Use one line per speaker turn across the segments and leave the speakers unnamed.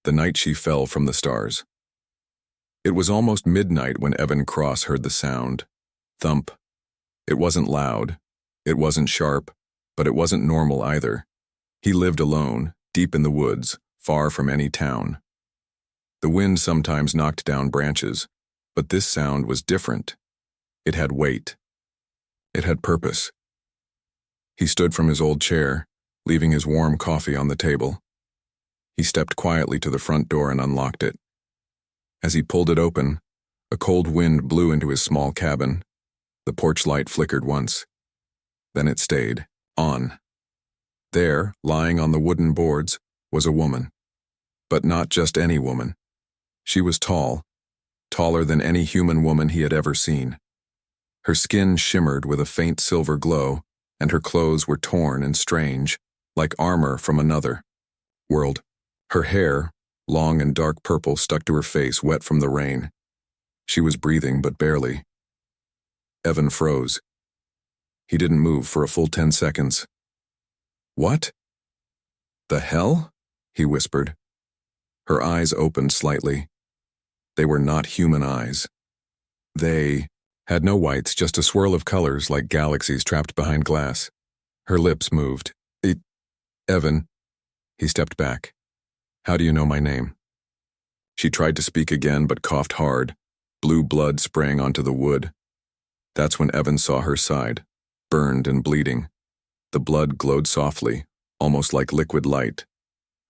the night she fell from the stars. It was almost midnight when Evan Cross heard the sound. Thump. It wasn't loud. It wasn't sharp, but it wasn't normal either. He lived alone, deep in the woods, far from any town. The wind sometimes knocked down branches, but this sound was different. It had weight. It had purpose. He stood from his old chair, leaving his warm coffee on the table. He stepped quietly to the front door and unlocked it. As he pulled it open, a cold wind blew into his small cabin. The porch light flickered once. Then it stayed, on. There, lying on the wooden boards, was a woman. But not just any woman. She was tall, taller than any human woman he had ever seen. Her skin shimmered with a faint silver glow, and her clothes were torn and strange, like armor from another world. Her hair, long and dark purple, stuck to her face, wet from the rain. She was breathing, but barely. Evan froze. He didn't move for a full 10 seconds. "What? The hell?" he whispered. Her eyes opened slightly. They were not human eyes. They had no whites, just a swirl of colors like galaxies trapped behind glass. Her lips moved. Evan." He stepped back. "How do you know my name?" She tried to speak again, but coughed hard. Blue blood sprang onto the wood. That's when Evan saw her side, burned and bleeding. The blood glowed softly, almost like liquid light.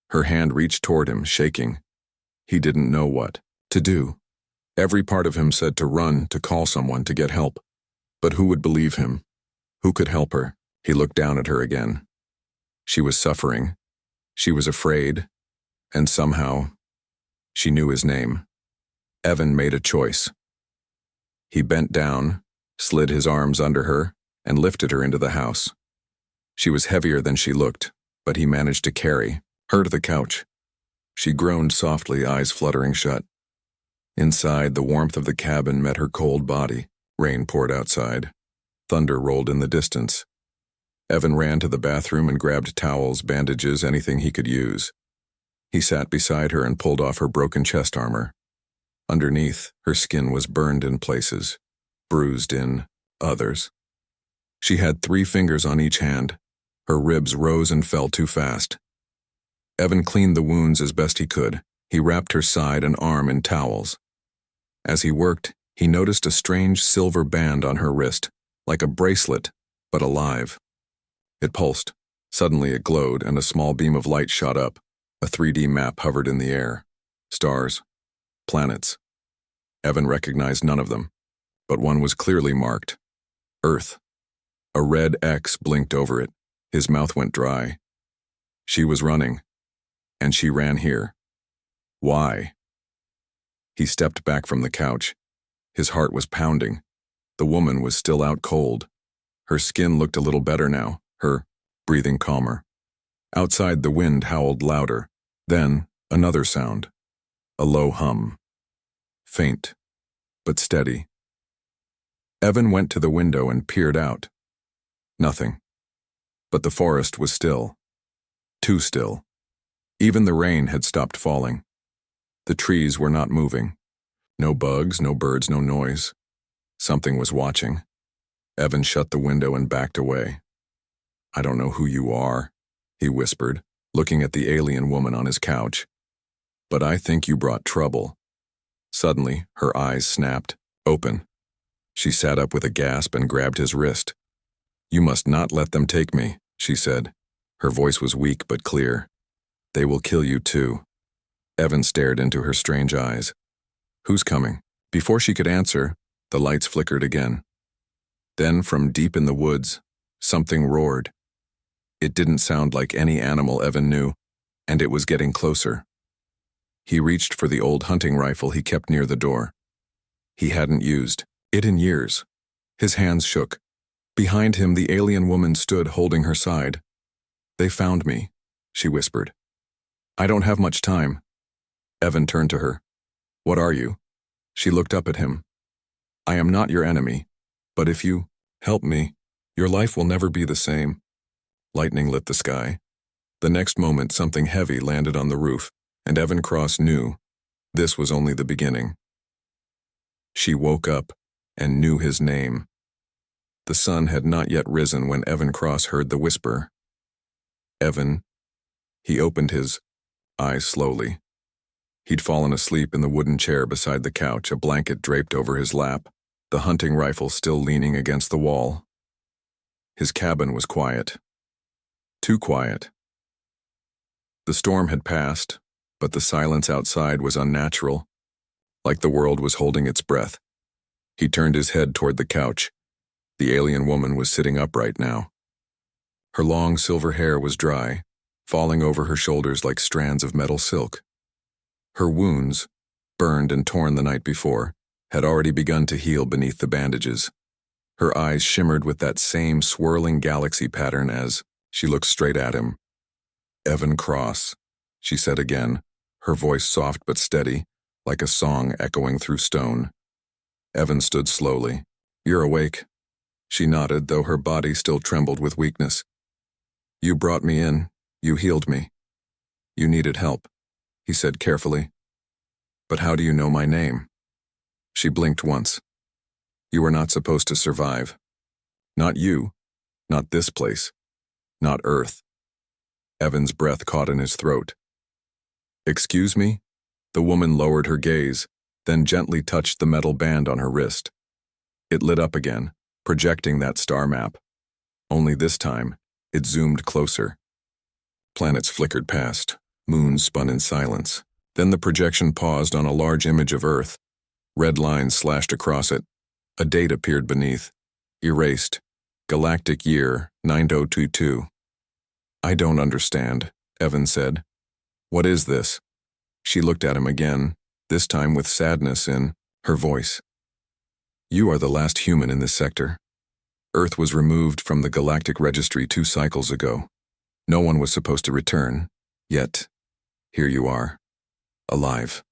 Her hand reached toward him, shaking. He didn't know what to do. Every part of him said to run, to call someone, to get help. But who would believe him? Who could help her? He looked down at her again. She was suffering. She was afraid. And somehow, she knew his name. Evan made a choice. He bent down, slid his arms under her, and lifted her into the house. She was heavier than she looked, but he managed to carry her to the couch. She groaned softly, eyes fluttering shut. Inside, the warmth of the cabin met her cold body. Rain poured outside. Thunder rolled in the distance. Evan ran to the bathroom and grabbed towels, bandages, anything he could use. He sat beside her and pulled off her broken chest armor. Underneath, her skin was burned in places, bruised in others. She had 3 fingers on each hand. Her ribs rose and fell too fast. Evan cleaned the wounds as best he could. He wrapped her side and arm in towels. As he worked, he noticed a strange silver band on her wrist, like a bracelet, but alive. It pulsed. Suddenly it glowed, and a small beam of light shot up. A 3D map hovered in the air. Stars. Planets. Evan recognized none of them, but one was clearly marked. Earth. A red X blinked over it. His mouth went dry. She was running, and she ran here. Why? He stepped back from the couch. His heart was pounding. The woman was still out cold. Her skin looked a little better now, her breathing calmer. Outside, the wind howled louder. Then, another sound. A low hum. Faint, but steady. Evan went to the window and peered out. Nothing. But the forest was still. Too still. Even the rain had stopped falling. The trees were not moving. No bugs, no birds, no noise. Something was watching. Evan shut the window and backed away. "I don't know who you are," he whispered, looking at the alien woman on his couch. "But I think you brought trouble." Suddenly, her eyes snapped, open. She sat up with a gasp and grabbed his wrist. "You must not let them take me," she said. Her voice was weak but clear. "They will kill you too." Evan stared into her strange eyes. "Who's coming?" Before she could answer, the lights flickered again. Then, from deep in the woods, something roared. It didn't sound like any animal Evan knew, and it was getting closer. He reached for the old hunting rifle he kept near the door. He hadn't used it in years. His hands shook. Behind him, the alien woman stood holding her side. "They found me," she whispered. "I don't have much time." Evan turned to her. "What are you?" She looked up at him. "I am not your enemy, but if you help me, your life will never be the same." Lightning lit the sky. The next moment, something heavy landed on the roof. And Evan Cross knew this was only the beginning. She woke up and knew his name. The sun had not yet risen when Evan Cross heard the whisper. Evan. He opened his eyes slowly. He'd fallen asleep in the wooden chair beside the couch, a blanket draped over his lap, the hunting rifle still leaning against the wall. His cabin was quiet. Too quiet. The storm had passed, but the silence outside was unnatural, like the world was holding its breath. He turned his head toward the couch. The alien woman was sitting upright now. Her long silver hair was dry, falling over her shoulders like strands of metal silk. Her wounds, burned and torn the night before, had already begun to heal beneath the bandages. Her eyes shimmered with that same swirling galaxy pattern as she looked straight at him. "Evan Cross," she said again, her voice soft but steady, like a song echoing through stone. Evan stood slowly. "You're awake." She nodded, though her body still trembled with weakness. "You brought me in. You healed me. You needed help," he said carefully. "But how do you know my name?" She blinked once. "You were not supposed to survive. Not you. Not this place. Not Earth." Evan's breath caught in his throat. "Excuse me?" The woman lowered her gaze, then gently touched the metal band on her wrist. It lit up again, projecting that star map. Only this time, it zoomed closer. Planets flickered past, moons spun in silence. Then the projection paused on a large image of Earth. Red lines slashed across it. A date appeared beneath. Erased. Galactic year 9022. "I don't understand," Evan said. "What is this?" She looked at him again, this time with sadness in her voice. "You are the last human in this sector. Earth was removed from the galactic registry 2 cycles ago. No one was supposed to return, yet here you are, alive."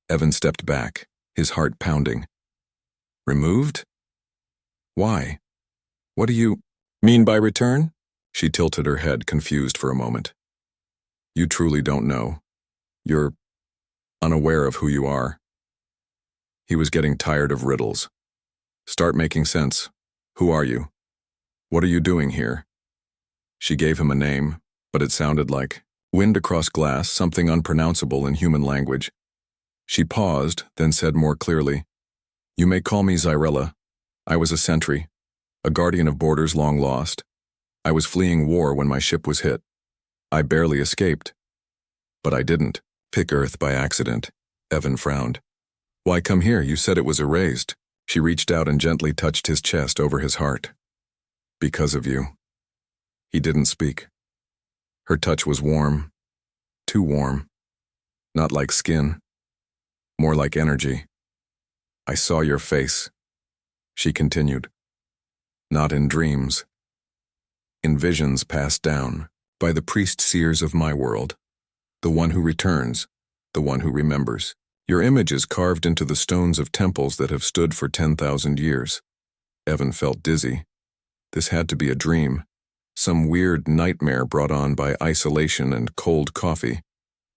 Evan stepped back, his heart pounding. "Removed? Why? What do you mean by return?" She tilted her head, confused for a moment. "You truly don't know. You're unaware of who you are." He was getting tired of riddles. "Start making sense. Who are you? What are you doing here?" She gave him a name, but it sounded like wind across glass, something unpronounceable in human language. She paused, then said more clearly, "You may call me Zyrella. I was a sentry, a guardian of borders long lost. I was fleeing war when my ship was hit. I barely escaped. But I didn't pick Earth by accident." Evan frowned. "Why come here? You said it was erased." She reached out and gently touched his chest over his heart. "Because of you." He didn't speak. Her touch was warm. Too warm. Not like skin. More like energy. "I saw your face," she continued. "Not in dreams. In visions passed down by the priest-seers of my world. The one who returns, the one who remembers. Your image is carved into the stones of temples that have stood for 10,000 years. Evan felt dizzy. This had to be a dream. Some weird nightmare brought on by isolation and cold coffee.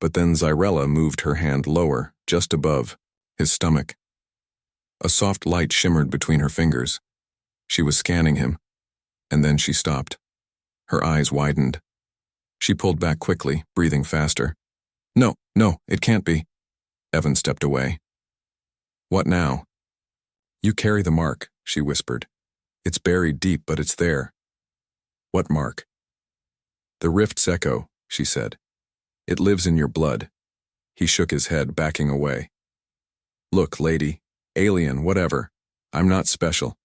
But then Zyrella moved her hand lower, just above his stomach. A soft light shimmered between her fingers. She was scanning him, and then she stopped. Her eyes widened. She pulled back quickly, breathing faster. No, it can't be." Evan stepped away. "What now?" "You carry the mark," she whispered. "It's buried deep, but it's there." "What mark?" "The rift's echo," she said. "It lives in your blood." He shook his head, backing away. "Look, lady, alien, whatever. I'm not special.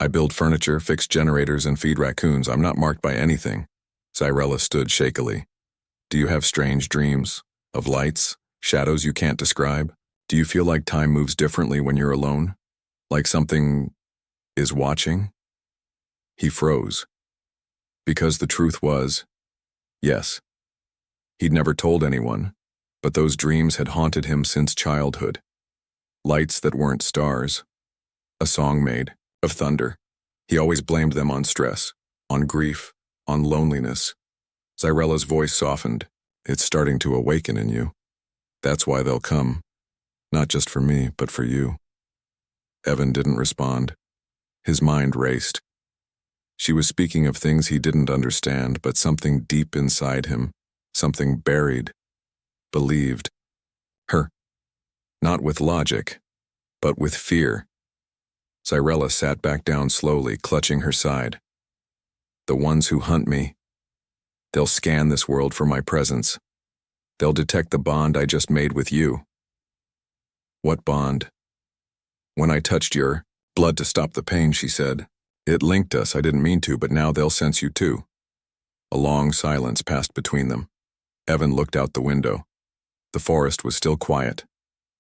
I build furniture, fix generators, and feed raccoons. I'm not marked by anything." Zyrella stood shakily. "Do you have strange dreams? Of lights? Shadows you can't describe? Do you feel like time moves differently when you're alone? Like something is watching?" He froze. Because the truth was, yes. He'd never told anyone, but those dreams had haunted him since childhood. Lights that weren't stars. A song made of thunder. He always blamed them on stress, on grief, on loneliness. Zyrella's voice softened. It's starting to awaken in you. That's why they'll come. Not just for me, but for you. Evan didn't respond. His mind raced. She was speaking of things he didn't understand, but something deep inside him, something buried, believed. Her. Not with logic, but with fear. Cyrella sat back down slowly, clutching her side. The ones who hunt me. They'll scan this world for my presence. They'll detect the bond I just made with you. What bond? When I touched your blood to stop the pain, she said. It linked us, I didn't mean to, but now they'll sense you too. A long silence passed between them. Evan looked out the window. The forest was still quiet,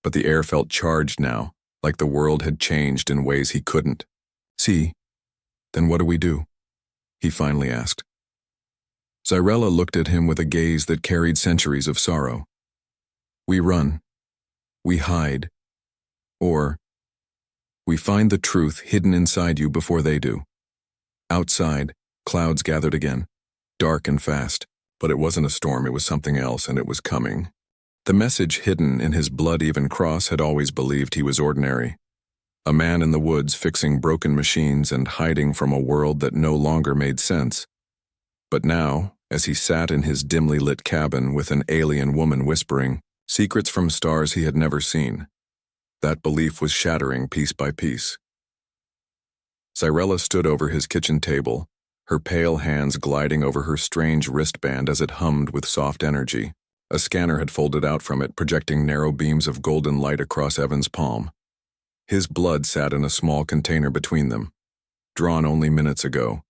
but the air felt charged now, like the world had changed in ways he couldn't see. Then what do we do? He finally asked. Cyrella looked at him with a gaze that carried centuries of sorrow. We run. We hide. Or we find the truth hidden inside you before they do. Outside, clouds gathered again, dark and fast, but it wasn't a storm, it was something else, and it was coming. The message hidden in his blood-even cross had always believed he was ordinary. A man in the woods fixing broken machines and hiding from a world that no longer made sense. But now, as he sat in his dimly lit cabin with an alien woman whispering secrets from stars he had never seen, that belief was shattering piece by piece. Cyrella stood over his kitchen table, her pale hands gliding over her strange wristband as it hummed with soft energy. A scanner had folded out from it, projecting narrow beams of golden light across Evan's palm. His blood sat in a small container between them, drawn only minutes ago.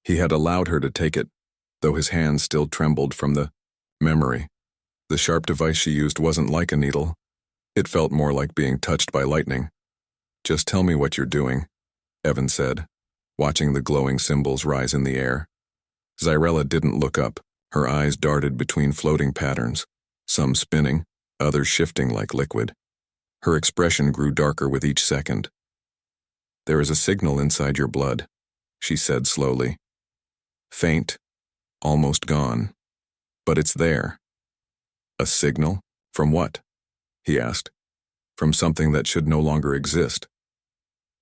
He had allowed her to take it, though his hands still trembled from the memory. The sharp device she used wasn't like a needle. It felt more like being touched by lightning. Just tell me what you're doing, Evan said, watching the glowing symbols rise in the air. Cyrella didn't look up. Her eyes darted between floating patterns, some spinning, others shifting like liquid. Her expression grew darker with each second. There is a signal inside your blood, she said slowly. Faint, almost gone, but it's there. A signal? From what? He asked. From something that should no longer exist.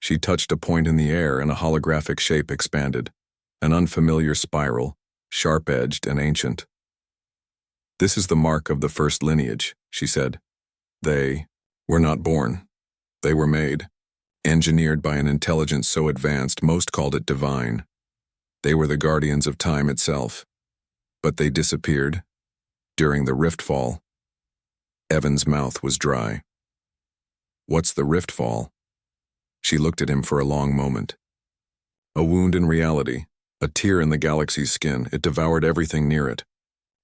She touched a point in the air and a holographic shape expanded, an unfamiliar spiral, sharp-edged and ancient. This is the mark of the first lineage, she said. They were not born. They were made, engineered by an intelligence so advanced most called it divine. They were the guardians of time itself. But they disappeared during the riftfall. Evan's mouth was dry. What's the riftfall? She looked at him for a long moment. A wound in reality, a tear in the galaxy's skin. It devoured everything near it.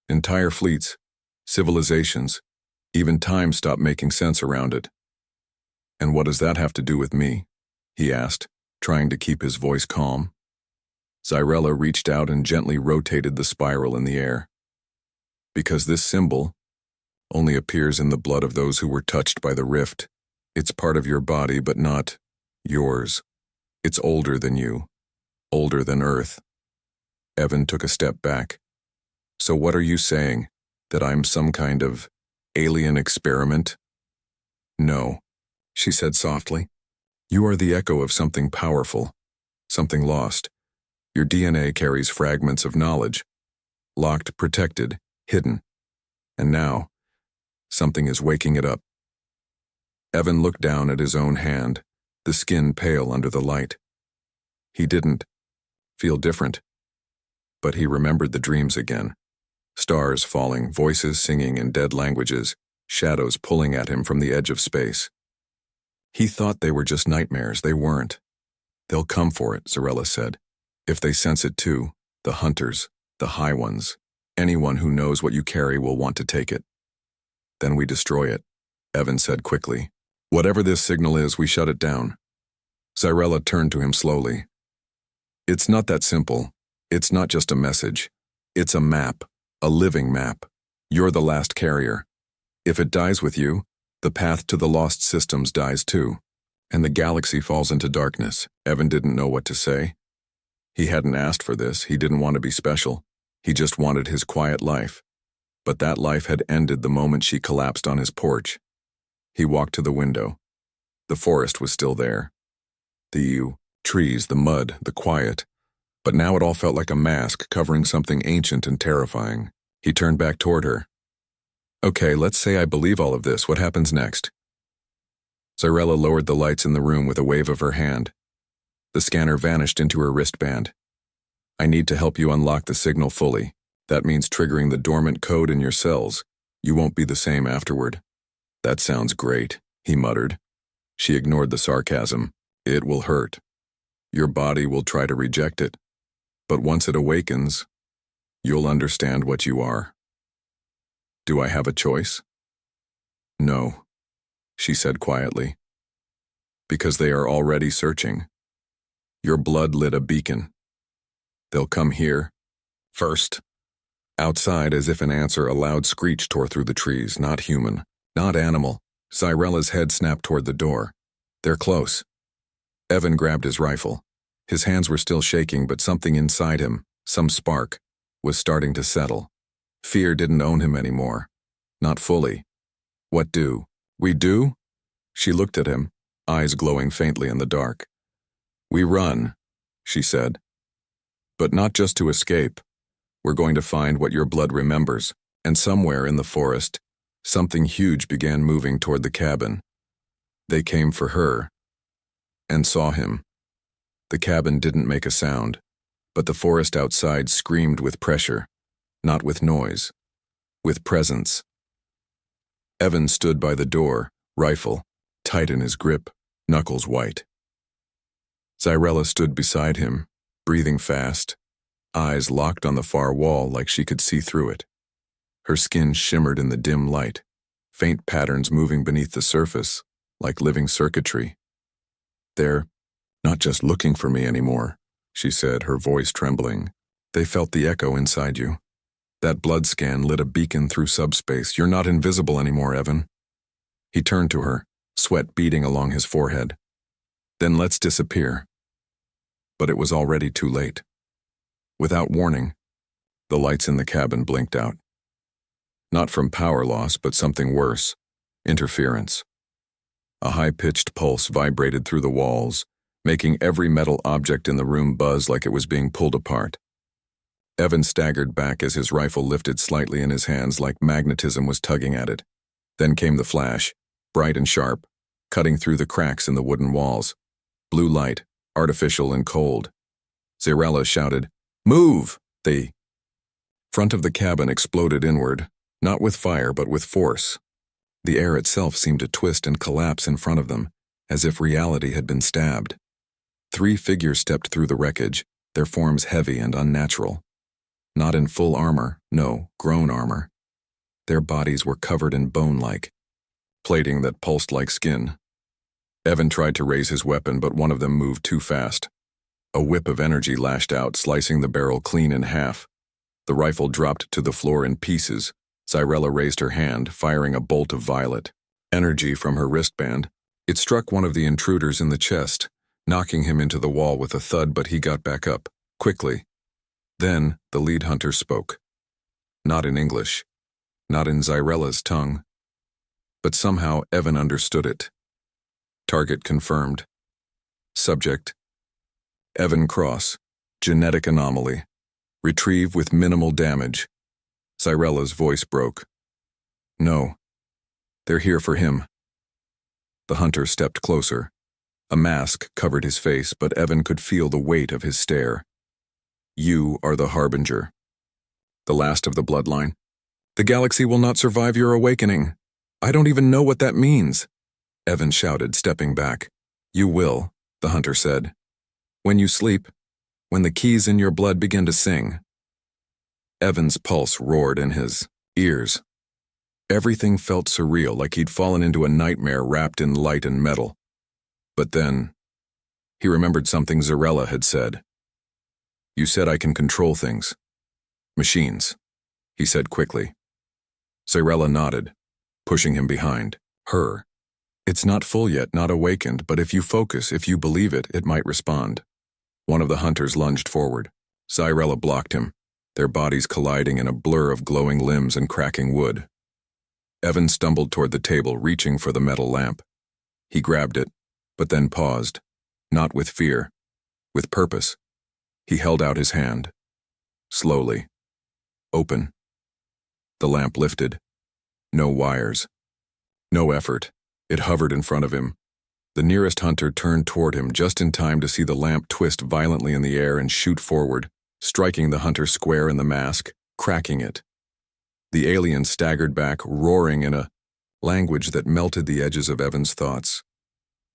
Entire fleets, civilizations, even time stopped making sense around it. And what does that have to do with me? He asked, trying to keep his voice calm. Cyrella reached out and gently rotated the spiral in the air. Because this symbol only appears in the blood of those who were touched by the rift. It's part of your body, but not yours. It's older than you, older than Earth. Evan took a step back. So what are you saying? That I'm some kind of alien experiment? No, she said softly. You are the echo of something powerful, something lost. Your DNA carries fragments of knowledge, locked, protected, hidden. And now, something is waking it up. Evan looked down at his own hand, the skin pale under the light. He didn't feel different, but he remembered the dreams again. Stars falling, voices singing in dead languages, shadows pulling at him from the edge of space. He thought they were just nightmares. They weren't. They'll come for it, Cyrella said. If they sense it too, the hunters, the high ones, anyone who knows what you carry will want to take it. Then we destroy it, Evan said quickly. Whatever this signal is, we shut it down. Cyrella turned to him slowly. It's not that simple. It's not just a message. It's a map, a living map. You're the last carrier. If it dies with you, the path to the lost systems dies too, and the galaxy falls into darkness. Evan didn't know what to say. He hadn't asked for this. He didn't want to be special. He just wanted his quiet life. but that life had ended the moment she collapsed on his porch. He walked to the window. The forest was still there. The trees, the mud, the quiet. But now it all felt like a mask covering something ancient and terrifying. He turned back toward her. Okay, let's say I believe all of this. What happens next? Xyrella lowered the lights in the room with a wave of her hand. The scanner vanished into her wristband. I need to help you unlock the signal fully. That means triggering the dormant code in your cells. You won't be the same afterward. That sounds great, he muttered. She ignored the sarcasm. It will hurt. Your body will try to reject it. But once it awakens, you'll understand what you are. Do I have a choice? No, she said quietly. Because they are already searching. Your blood lit a beacon. They'll come here, first. Outside, as if in answer, a loud screech tore through the trees, not human, not animal. Xyrella's head snapped toward the door. They're close. Evan grabbed his rifle. His hands were still shaking, but something inside him, some spark, was starting to settle. Fear didn't own him anymore. Not fully. What do? We do? She looked at him, eyes glowing faintly in the dark. We run, she said. But not just to escape. We're going to find what your blood remembers, and somewhere in the forest, something huge began moving toward the cabin. They came for her, and saw him. The cabin didn't make a sound, but the forest outside screamed with pressure, not with noise, with presence. Evan stood by the door, rifle tight in his grip, knuckles white. Xyrella stood beside him, breathing fast, eyes locked on the far wall like she could see through it. Her skin shimmered in the dim light, faint patterns moving beneath the surface, like living circuitry. They're not just looking for me anymore, she said, her voice trembling. They felt the echo inside you. That blood scan lit a beacon through subspace. You're not invisible anymore, Evan. He turned to her, sweat beading along his forehead. Then let's disappear. But it was already too late. Without warning, the lights in the cabin blinked out. Not from power loss, but something worse, interference. A high-pitched pulse vibrated through the walls, making every metal object in the room buzz like it was being pulled apart. Evan staggered back as his rifle lifted slightly in his hands like magnetism was tugging at it. Then came the flash, bright and sharp, cutting through the cracks in the wooden walls. Blue light, artificial and cold. Xyrella shouted, "Move!" The front of the cabin exploded inward, not with fire but with force. The air itself seemed to twist and collapse in front of them, as if reality had been stabbed. 3 figures stepped through the wreckage, their forms heavy and unnatural. Not in full armor, no, grown armor. Their bodies were covered in bone-like, plating that pulsed like skin. Evan tried to raise his weapon, but one of them moved too fast. A whip of energy lashed out, slicing the barrel clean in half. The rifle dropped to the floor in pieces. Xyrella raised her hand, firing a bolt of violet energy from her wristband. It struck one of the intruders in the chest, knocking him into the wall with a thud, but he got back up, quickly. Then the lead hunter spoke. Not in English, not in Xyrella's tongue. But somehow Evan understood it. Target confirmed. Subject: Evan Cross, genetic anomaly. Retrieve with minimal damage. Xyrella's voice broke. No. They're here for him. The hunter stepped closer. A mask covered his face, but Evan could feel the weight of his stare. You are the Harbinger. The last of the bloodline. The galaxy will not survive your awakening. I don't even know what that means. Evan shouted, stepping back. You will, the hunter said. When you sleep, when the keys in your blood begin to sing. Evan's pulse roared in his ears. Everything felt surreal, like he'd fallen into a nightmare wrapped in light and metal. But then, he remembered something Xyrella had said. You said I can control things. Machines, he said quickly. Xyrella nodded, pushing him behind. Her. It's not full yet, not awakened, but if you focus, if you believe it, it might respond. One of the hunters lunged forward. Xyrella blocked him. their bodies colliding in a blur of glowing limbs and cracking wood. Evan stumbled toward the table, reaching for the metal lamp. He grabbed it, but then paused, not with fear, with purpose. He held out his hand. Slowly. Open. The lamp lifted. No wires. No effort. It hovered in front of him. The nearest hunter turned toward him just in time to see the lamp twist violently in the air and shoot forward, striking the hunter square in the mask, cracking it. The alien staggered back, roaring in a language that melted the edges of Evan's thoughts.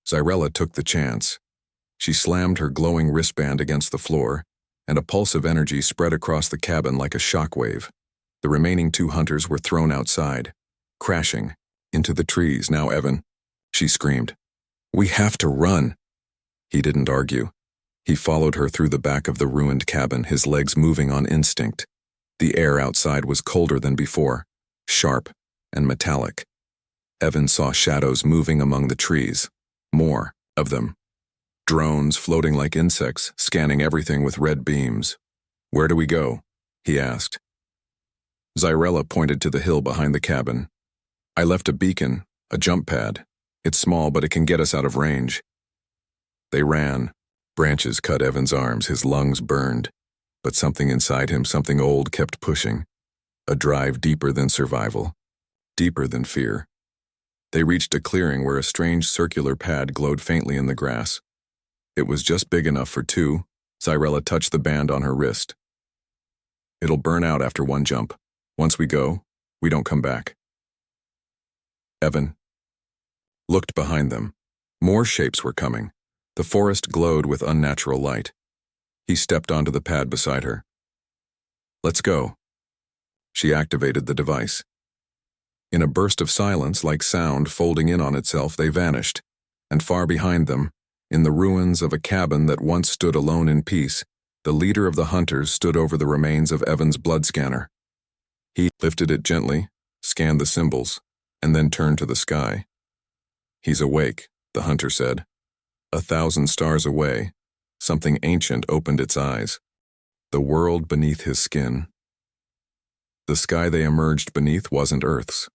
Xyrella took the chance. She slammed her glowing wristband against the floor, and a pulse of energy spread across the cabin like a shockwave. The remaining two hunters were thrown outside, crashing into the trees. Now, Evan, she screamed. We have to run. He didn't argue. He followed her through the back of the ruined cabin, his legs moving on instinct. The air outside was colder than before, sharp and metallic. Evan saw shadows moving among the trees, more of them. Drones floating like insects, scanning everything with red beams. Where do we go? He asked. Xyrella pointed to the hill behind the cabin. I left a beacon, a jump pad. It's small, but it can get us out of range. They ran. Branches cut Evan's arms, his lungs burned. But something inside him, something old, kept pushing. A drive deeper than survival. Deeper than fear. They reached a clearing where a strange circular pad glowed faintly in the grass. It was just big enough for two. Xyrella touched the band on her wrist. It'll burn out after one jump. Once we go, we don't come back. Evan looked behind them. More shapes were coming. The forest glowed with unnatural light. He stepped onto the pad beside her. Let's go. She activated the device. In a burst of silence, like sound folding in on itself, they vanished, and far behind them, in the ruins of a cabin that once stood alone in peace, the leader of the hunters stood over the remains of Evan's blood scanner. He lifted it gently, scanned the symbols, and then turned to the sky. He's awake, the hunter said. 1,000 stars away, something ancient opened its eyes. The world beneath his skin. The sky they emerged beneath wasn't Earth's.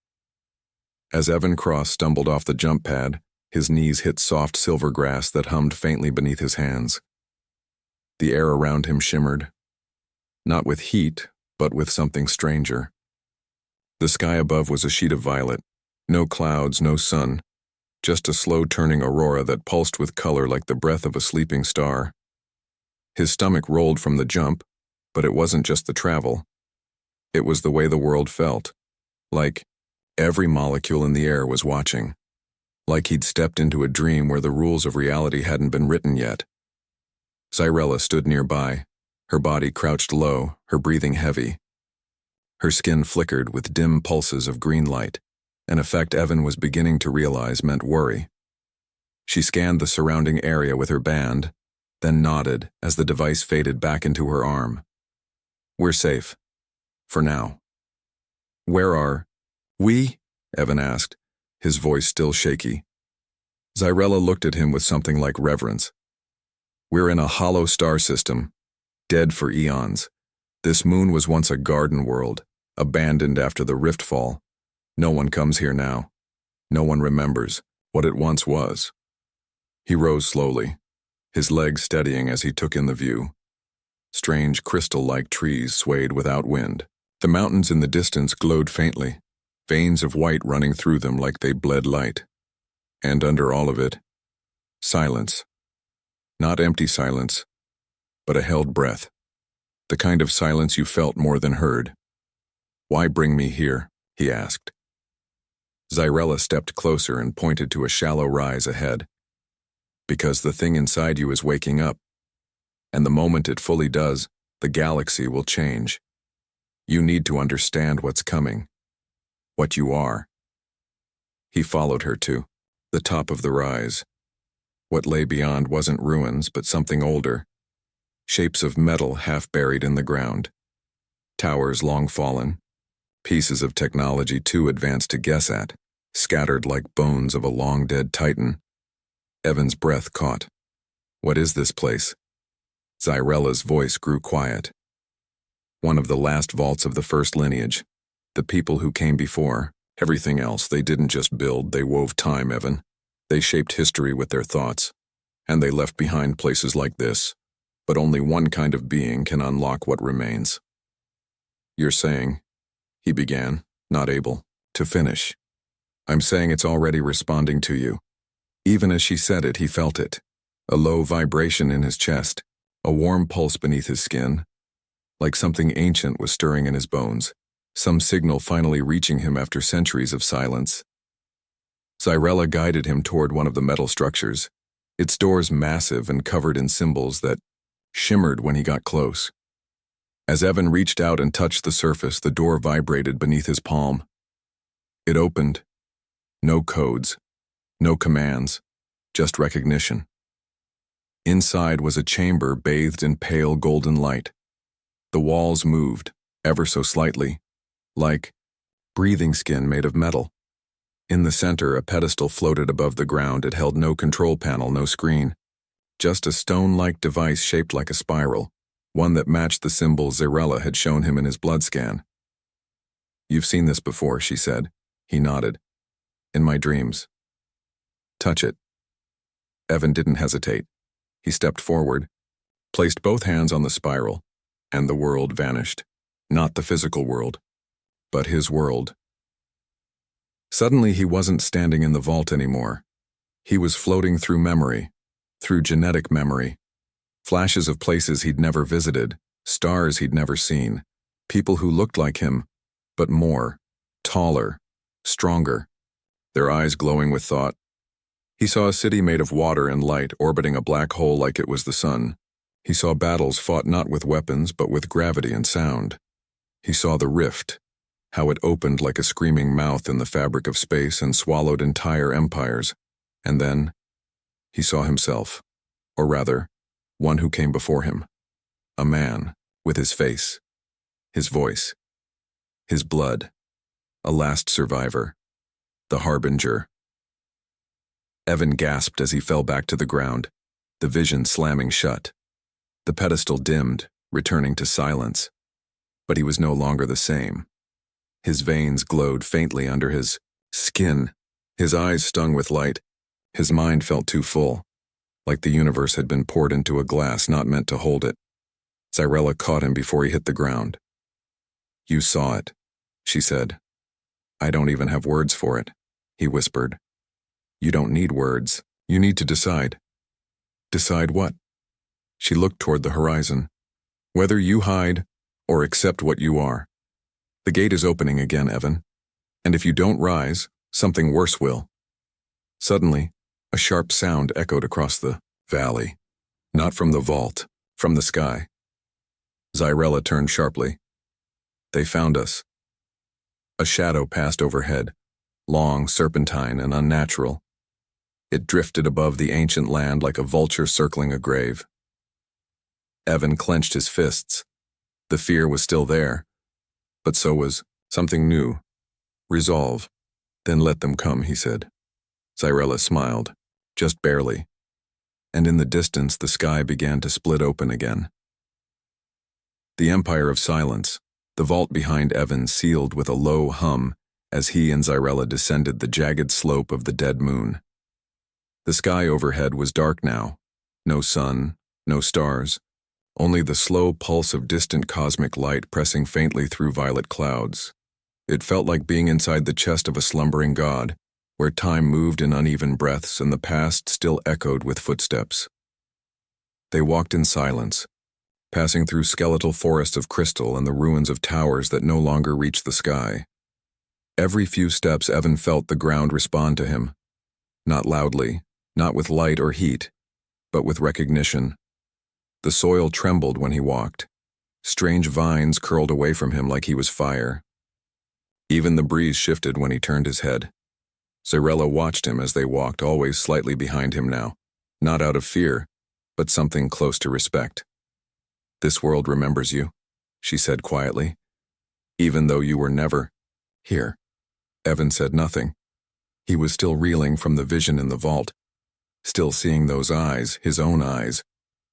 As Evan Cross stumbled off the jump pad, his knees hit soft silver grass that hummed faintly beneath his hands. The air around him shimmered, not with heat, but with something stranger. The sky above was a sheet of violet, no clouds, no sun, just a slow-turning aurora that pulsed with color like the breath of a sleeping star. His stomach rolled from the jump, but it wasn't just the travel. It was the way the world felt, like every molecule in the air was watching, like he'd stepped into a dream where the rules of reality hadn't been written yet. Xyrella stood nearby, her body crouched low, her breathing heavy. Her skin flickered with dim pulses of green light, an effect Evan was beginning to realize meant worry. She scanned the surrounding area with her band, then nodded as the device faded back into her arm. We're safe. For now. Where are we? Evan asked, his voice still shaky. Xyrella looked at him with something like reverence. We're in a hollow star system, dead for eons. This moon was once a garden world, abandoned after the rift fall. No one comes here now. No one remembers what it once was. He rose slowly, his legs steadying as he took in the view. Strange crystal-like trees swayed without wind. The mountains in the distance glowed faintly, veins of white running through them like they bled light. And under all of it, silence. Not empty silence, but a held breath. The kind of silence you felt more than heard. Why bring me here? He asked. Xyrella stepped closer and pointed to a shallow rise ahead. Because the thing inside you is waking up. And the moment it fully does, the galaxy will change. You need to understand what's coming. What you are. He followed her to the top of the rise. What lay beyond wasn't ruins, but something older. Shapes of metal half buried in the ground. Towers long fallen. Pieces of technology too advanced to guess at, scattered like bones of a long-dead titan. Evan's breath caught. What is this place? Xyrella's voice grew quiet. one of the last vaults of the first lineage. The people who came before, everything else, they didn't just build, they wove time, Evan. They shaped history with their thoughts. And they left behind places like this. But only one kind of being can unlock what remains. You're saying, he began, not able to finish. I'm saying it's already responding to you. Even as she said it, he felt it. A low vibration in his chest, a warm pulse beneath his skin. Like something ancient was stirring in his bones, some signal finally reaching him after centuries of silence. Zyrella guided him toward one of the metal structures, its doors massive and covered in symbols that shimmered when he got close. As Evan reached out and touched the surface, the door vibrated beneath his palm. It opened. No codes, no commands, just recognition. Inside was a chamber bathed in pale golden light. The walls moved, ever so slightly, like breathing skin made of metal. In the center, a pedestal floated above the ground. It held no control panel, no screen. Just a stone-like device shaped like a spiral, one that matched the symbol Zyrella had shown him in his blood scan. You've seen this before, she said. He nodded. In my dreams. Touch it. Evan didn't hesitate. He stepped forward, placed both hands on the spiral, and the world vanished. Not the physical world, but his world. Suddenly he wasn't standing in the vault anymore. He was floating through memory, through genetic memory. Flashes of places he'd never visited, stars he'd never seen, people who looked like him, but more, taller, stronger, their eyes glowing with thought. He saw a city made of water and light orbiting a black hole like it was the sun. He saw battles fought not with weapons but with gravity and sound. He saw the rift, how it opened like a screaming mouth in the fabric of space and swallowed entire empires. And then, he saw himself, or rather, one who came before him. A man, with his face, his voice, his blood, a last survivor, the harbinger. Evan gasped as he fell back to the ground, the vision slamming shut. The pedestal dimmed, returning to silence. But he was no longer the same. His veins glowed faintly under his skin. His eyes stung with light. His mind felt too full, like the universe had been poured into a glass not meant to hold it. Zyrella caught him before he hit the ground. You saw it, she said. I don't even have words for it, he whispered. You don't need words. You need to decide. Decide what? She looked toward the horizon. Whether you hide or accept what you are. The gate is opening again, Evan. And if you don't rise, something worse will. Suddenly, a sharp sound echoed across the valley. Not from the vault, from the sky. Zyrella turned sharply. They found us. A shadow passed overhead, long, serpentine, and unnatural. It drifted above the ancient land like a vulture circling a grave. Evan clenched his fists. The fear was still there, but so was something new. Resolve. Then let them come, he said. Zyrella smiled, just barely. And in the distance, the sky began to split open again. The Empire of Silence, the vault behind Evan sealed with a low hum as he and Zyrella descended the jagged slope of the dead moon. The sky overhead was dark now. No sun, no stars, only the slow pulse of distant cosmic light pressing faintly through violet clouds. It felt like being inside the chest of a slumbering god, where time moved in uneven breaths and the past still echoed with footsteps. They walked in silence, passing through skeletal forests of crystal and the ruins of towers that no longer reached the sky. Every few steps Evan felt the ground respond to him, not loudly, not with light or heat, but with recognition. The soil trembled when he walked. Strange vines curled away from him like he was fire. Even the breeze shifted when he turned his head. Zyrella watched him as they walked, always slightly behind him now, not out of fear, but something close to respect. This world remembers you, she said quietly, even though you were never here. Evan said nothing. He was still reeling from the vision in the vault, still seeing those eyes, his own eyes,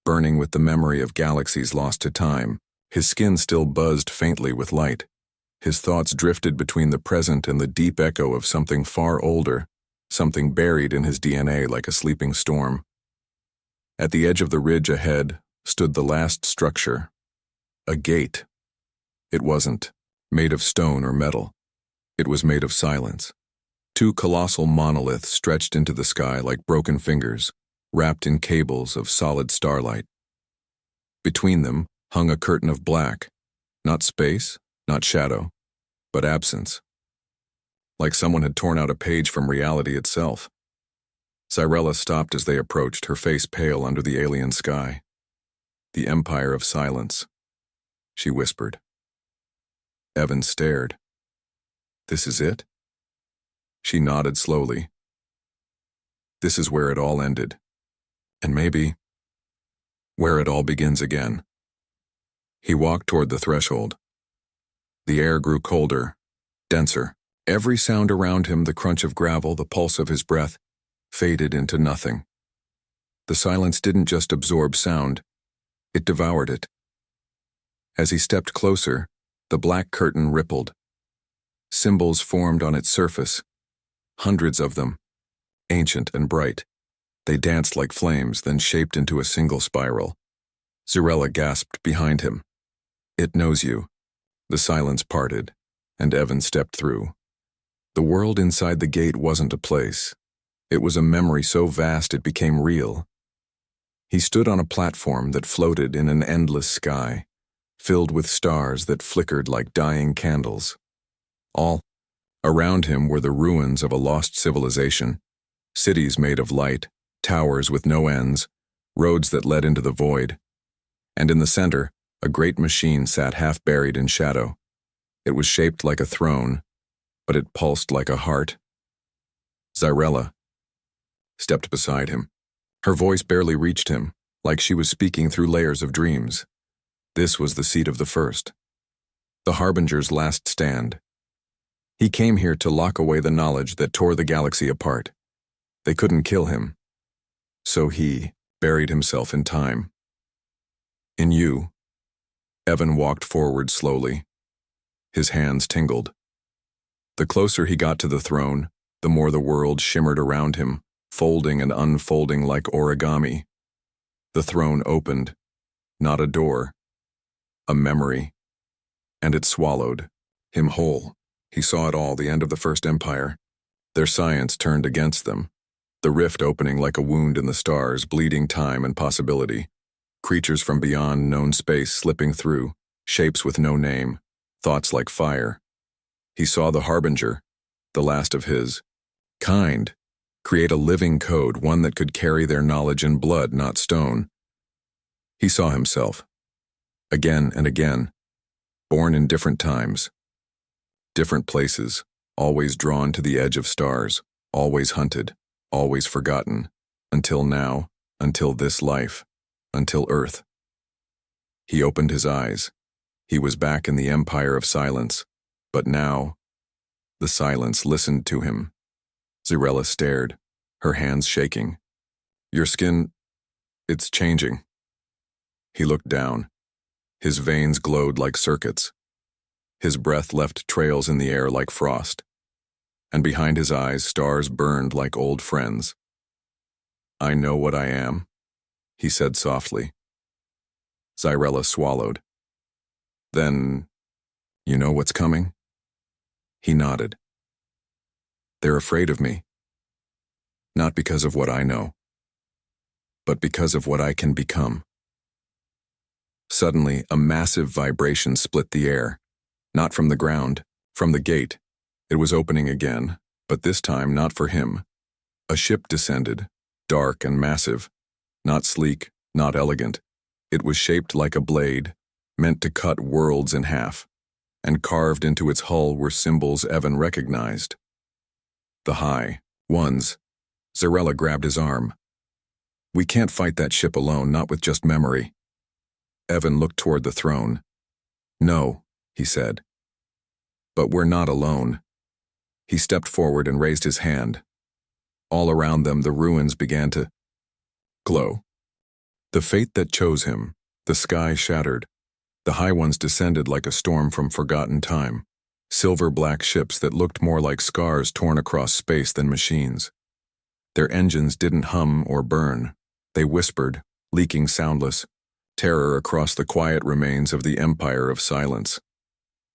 burning with the memory of galaxies lost to time, His skin still buzzed faintly with light. His thoughts drifted between the present and the deep echo of something far older, something buried in his DNA like a sleeping storm. At the edge of the ridge ahead stood the last structure, a gate. It wasn't made of stone or metal. It was made of silence. Two colossal monoliths stretched into the sky like broken fingers, wrapped in cables of solid starlight. Between them hung a curtain of black, not space, not shadow, but absence. Like someone had torn out a page from reality itself. Cyrella stopped as they approached, her face pale under the alien sky. The Empire of Silence, she whispered. Evan stared. This is it? She nodded slowly. This is where it all ended. And maybe where it all begins again. He walked toward the threshold. The air grew colder, denser. Every sound around him, the crunch of gravel, the pulse of his breath, faded into nothing. The silence didn't just absorb sound, it devoured it. As he stepped closer, the black curtain rippled. Symbols formed on its surface, hundreds of them, ancient and bright. They danced like flames, then shaped into a single spiral. Cyrella gasped behind him. It knows you. The silence parted, and Evan stepped through. The world inside the gate wasn't a place. It was a memory so vast it became real. He stood on a platform that floated in an endless sky, filled with stars that flickered like dying candles. All around him were the ruins of a lost civilization, cities made of light, towers with no ends, roads that led into the void. And in the center, a great machine sat half buried in shadow. It was shaped like a throne, but it pulsed like a heart. Cyrella stepped beside him. Her voice barely reached him, like she was speaking through layers of dreams. This was the seat of the first, the Harbinger's last stand. He came here to lock away the knowledge that tore the galaxy apart. They couldn't kill him. So he buried himself in time. In you. Evan walked forward slowly. His hands tingled. The closer he got to the throne, the more the world shimmered around him, folding and unfolding like origami. The throne opened, not a door, a memory. And it swallowed him whole. He saw it all, the end of the First Empire. Their science turned against them. The rift opening like a wound in the stars, bleeding time and possibility. Creatures from beyond known space slipping through, shapes with no name, thoughts like fire. He saw the Harbinger, the last of his kind, create a living code, one that could carry their knowledge in blood, not stone. He saw himself, again and again, born in different times, different places, always drawn to the edge of stars, always hunted, always forgotten, until now, until this life, until Earth. He opened his eyes. He was back in the Empire of Silence, but now, the silence listened to him. Cyrella stared, her hands shaking. Your skin, it's changing. He looked down. His veins glowed like circuits. His breath left trails in the air like frost. And behind his eyes, stars burned like old friends. I know what I am, he said softly. Cyrella swallowed. Then, you know what's coming? He nodded. They're afraid of me. Not because of what I know, but because of what I can become. Suddenly, a massive vibration split the air. Not from the ground, from the gate. It was opening again, but this time not for him. A ship descended, dark and massive. Not sleek, not elegant. It was shaped like a blade, meant to cut worlds in half. And carved into its hull were symbols Evan recognized. The High Ones. Cyrella grabbed his arm. We can't fight that ship alone, not with just memory. Evan looked toward the throne. No, he said. But we're not alone. He stepped forward and raised his hand. All around them, the ruins began to glow. The fate that chose him, the sky shattered. The high ones descended like a storm from forgotten time, silver-black ships that looked more like scars torn across space than machines. Their engines didn't hum or burn. They whispered, leaking soundless, terror across the quiet remains of the empire of silence.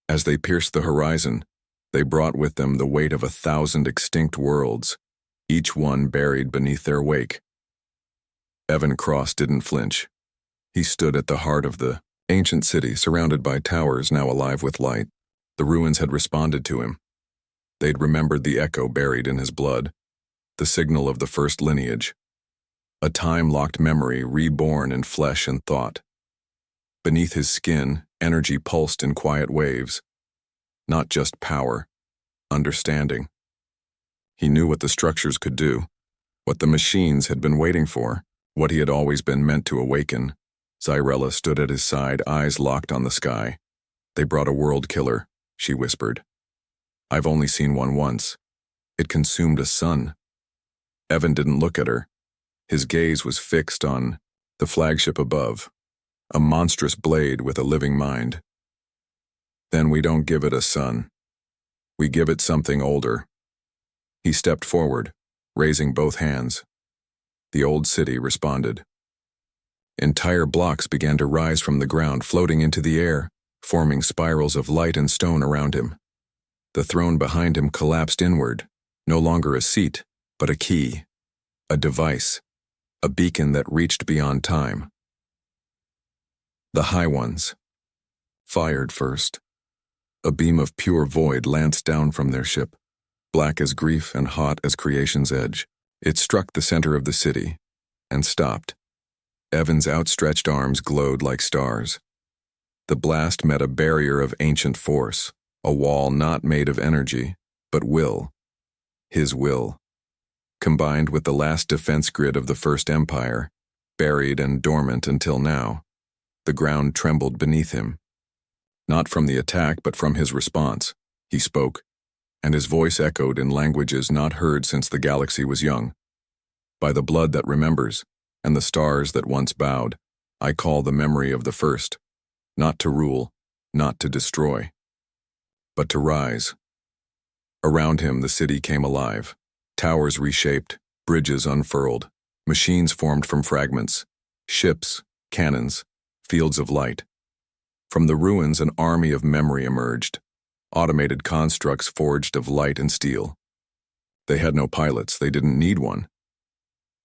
As they pierced the horizon, they brought with them the weight of 1,000 extinct worlds, each one buried beneath their wake. Evan Cross didn't flinch. He stood at the heart of the ancient city, surrounded by towers now alive with light. The ruins had responded to him. They'd remembered the echo buried in his blood, the signal of the first lineage. A time-locked memory reborn in flesh and thought. Beneath his skin, energy pulsed in quiet waves. Not just power, understanding. He knew what the structures could do, what the machines had been waiting for, what he had always been meant to awaken. Xyrella stood at his side, eyes locked on the sky. "They brought a world killer," she whispered. "I've only seen one once. It consumed a sun." Evan didn't look at her. His gaze was fixed on the flagship above, a monstrous blade with a living mind. "Then we don't give it a sun. We give it something older." He stepped forward, raising both hands. The old city responded. Entire blocks began to rise from the ground, floating into the air, forming spirals of light and stone around him. The throne behind him collapsed inward, no longer a seat, but a key, a device, a beacon that reached beyond time. The High Ones fired first. A beam of pure void lanced down from their ship, black as grief and hot as creation's edge. It struck the center of the city and stopped. Evan's outstretched arms glowed like stars. The blast met a barrier of ancient force, a wall not made of energy, but will. His will. Combined with the last defense grid of the First Empire, buried and dormant until now, the ground trembled beneath him. Not from the attack, but from his response. He spoke, and his voice echoed in languages not heard since the galaxy was young. "By the blood that remembers, and the stars that once bowed, I call the memory of the first, not to rule, not to destroy, but to rise." Around him the city came alive, towers reshaped, bridges unfurled, machines formed from fragments, ships, cannons, fields of light. From the ruins an army of memory emerged, automated constructs forged of light and steel. They had no pilots, they didn't need one.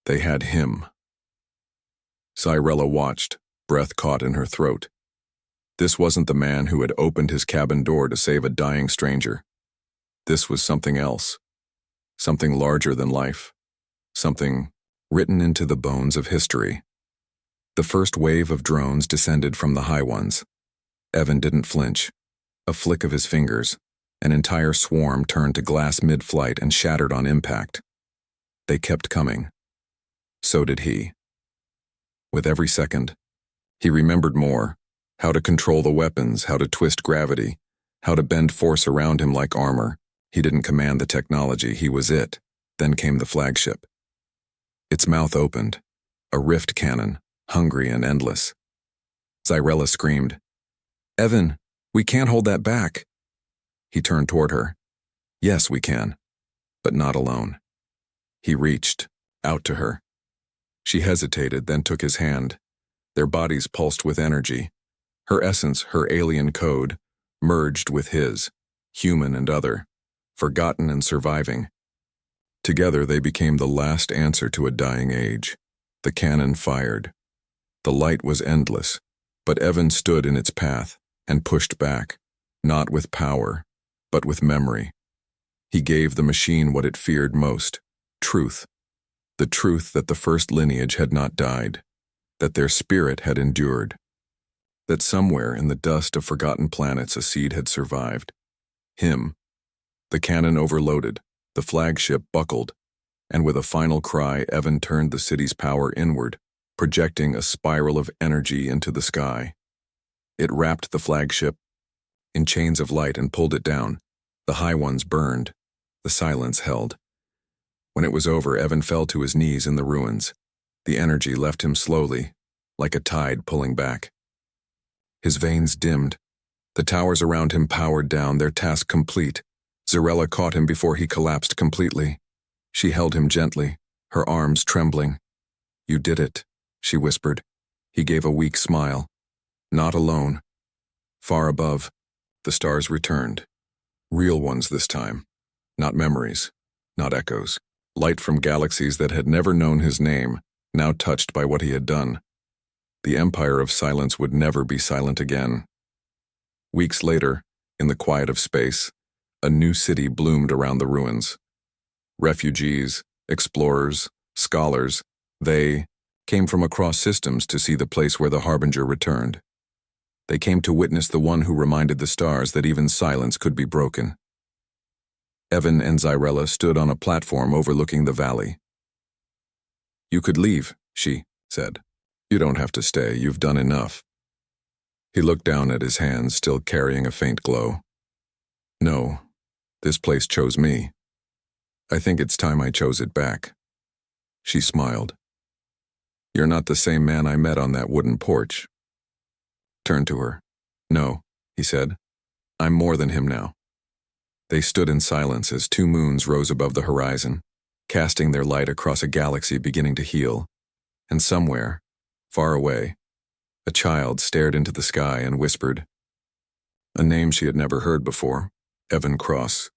They had him. Xyrella watched, breath caught in her throat. This wasn't the man who had opened his cabin door to save a dying stranger. This was something else, something larger than life, something written into the bones of history. The first wave of drones descended from the High Ones. Evan didn't flinch. A flick of his fingers, an entire swarm turned to glass mid-flight and shattered on impact. They kept coming. So did he. With every second, he remembered more, how to control the weapons, how to twist gravity, how to bend force around him like armor. He didn't command the technology, he was it. Then came the flagship. Its mouth opened, a rift cannon, hungry and endless. Xyrella screamed, "Evan, we can't hold that back." He turned toward her. "Yes, we can, but not alone." He reached out to her. She hesitated, then took his hand. Their bodies pulsed with energy. Her essence, her alien code, merged with his, human and other, forgotten and surviving. Together they became the last answer to a dying age. The cannon fired. The light was endless, but Evan stood in its path and pushed back, not with power, but with memory. He gave the machine what it feared most, truth. The truth that the first lineage had not died, that their spirit had endured, that somewhere in the dust of forgotten planets a seed had survived. Him. The cannon overloaded, the flagship buckled, and with a final cry, Evan turned the city's power inward, projecting a spiral of energy into the sky. It wrapped the flagship in chains of light and pulled it down. The High Ones burned. The silence held. When it was over, Evan fell to his knees in the ruins. The energy left him slowly, like a tide pulling back. His veins dimmed. The towers around him powered down, their task complete. Zarella caught him before he collapsed completely. She held him gently, her arms trembling. "You did it," she whispered. He gave a weak smile. Not alone. Far above, the stars returned. Real ones this time. Not memories, not echoes. Light from galaxies that had never known his name, now touched by what he had done. The empire of silence would never be silent again. Weeks later, in the quiet of space, a new city bloomed around the ruins. Refugees, explorers, scholars, they came from across systems to see the place where the Harbinger returned. They came to witness the one who reminded the stars that even silence could be broken. Evan and Zarella stood on a platform overlooking the valley. "You could leave," she said. "You don't have to stay, you've done enough." He looked down at his hands, still carrying a faint glow. "No, this place chose me. I think it's time I chose it back." She smiled. "You're not the same man I met on that wooden porch." Turned to her. "No," he said. "I'm more than him now." They stood in silence as two moons rose above the horizon, casting their light across a galaxy beginning to heal. And somewhere, far away, a child stared into the sky and whispered a name she had never heard before, Evan Cross.